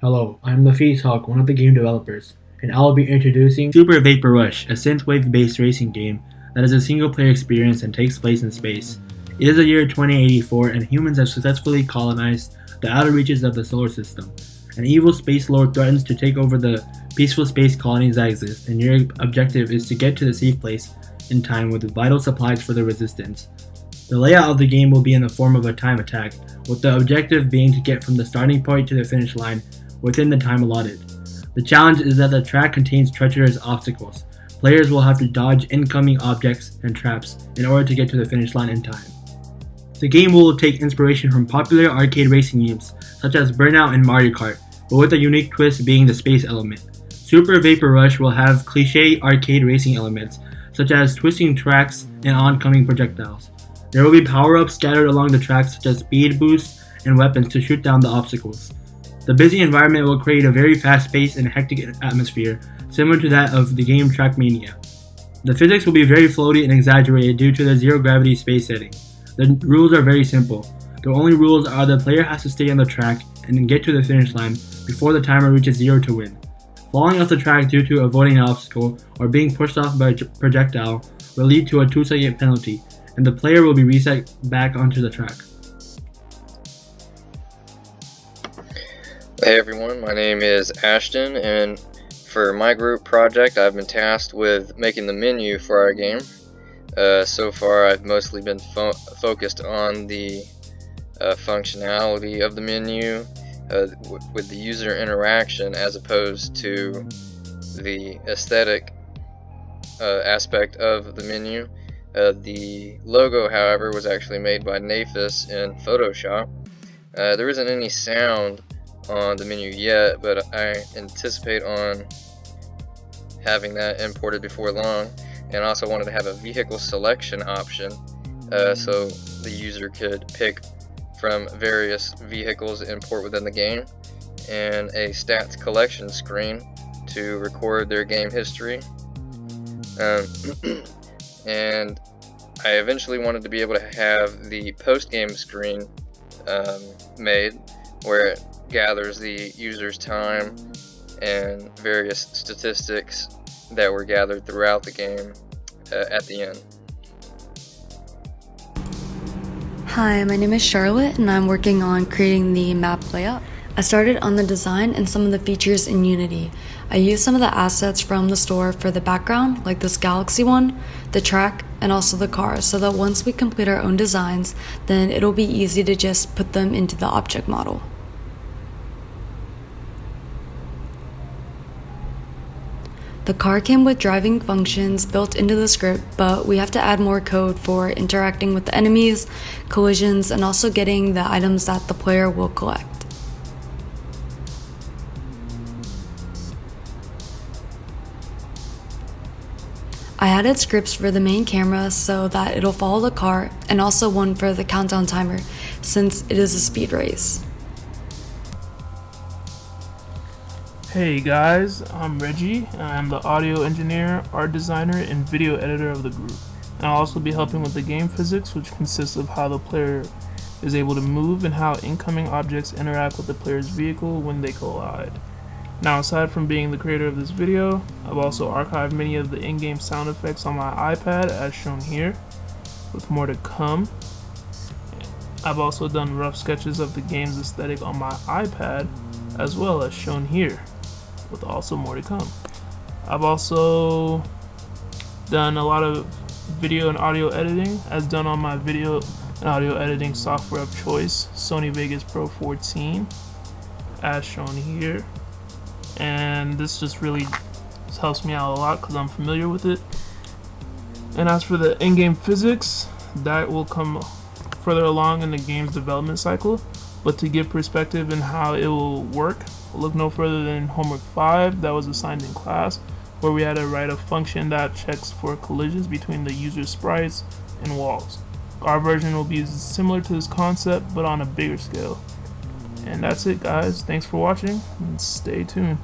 Hello, I'm Nafis Hoque, one of the game developers, and I'll be introducing Super Vapor Rush, a synthwave-based racing game that is a single-player experience and takes place in space. It is the year 2084, and humans have successfully colonized the outer reaches of the solar system. An evil space lord threatens to take over the peaceful space colonies that exist, and your objective is to get to the safe place in time with vital supplies for the resistance. The layout of the game will be in the form of a time attack, with the objective being to get from the starting point to the finish line within the time allotted. The challenge is that the track contains treacherous obstacles. Players will have to dodge incoming objects and traps in order to get to the finish line in time. The game will take inspiration from popular arcade racing games such as Burnout and Mario Kart, but with a unique twist being the space element. Super Vapor Rush will have cliché arcade racing elements such as twisting tracks and oncoming projectiles. There will be power-ups scattered along the track such as speed boosts and weapons to shoot down the obstacles. The busy environment will create a very fast-paced and hectic atmosphere, similar to that of the game Trackmania. The physics will be very floaty and exaggerated due to the zero-gravity space setting. The rules are very simple. The only rules are the player has to stay on the track and get to the finish line before the timer reaches 0 to win. Falling off the track due to avoiding an obstacle or being pushed off by a projectile will lead to a 2-second penalty, and the player will be reset back onto the track. Hey everyone, my name is Ashton, and for my group project I've been tasked with making the menu for our game. So far I've mostly been focused on the functionality of the menu with the user interaction as opposed to the aesthetic aspect of the menu. The logo, however, was actually made by Nafis in Photoshop. There isn't any sound on the menu yet, but I anticipate on having that imported before long, and also wanted to have a vehicle selection option so the user could pick from various vehicles to import within the game, and a stats collection screen to record their game history. And I eventually wanted to be able to have the post-game screen made, where it gathers the user's time and various statistics that were gathered throughout the game at the end. Hi, my name is Charlotte and I'm working on creating the map layout. I started on the design and some of the features in Unity. I used some of the assets from the store for the background, like this galaxy one, the track, and also the car, so that once we complete our own designs, then it'll be easy to just put them into the object model. The car came with driving functions built into the script, but we have to add more code for interacting with the enemies, collisions, and also getting the items that the player will collect. I added scripts for the main camera so that it'll follow the car, and also one for the countdown timer since it is a speed race. Hey guys, I'm Redghy, and I'm the audio engineer, art designer, and video editor of the group. And I'll also be helping with the game physics, which consists of how the player is able to move and how incoming objects interact with the player's vehicle when they collide. Now, aside from being the creator of this video, I've also archived many of the in-game sound effects on my iPad as shown here, with more to come. I've also done rough sketches of the game's aesthetic on my iPad, as well as shown here, with also more to come. I've also done a lot of video and audio editing, as done on my video and audio editing software of choice, Sony Vegas Pro 14, as shown here. And this just really helps me out a lot because I'm familiar with it. And as for the in-game physics, that will come further along in the game's development cycle. But to give perspective in how it will work, we'll look no further than homework 5 that was assigned in class, where we had to write a function that checks for collisions between the user's sprites and walls. Our version will be similar to this concept, but on a bigger scale. And that's it, guys. Thanks for watching, and stay tuned.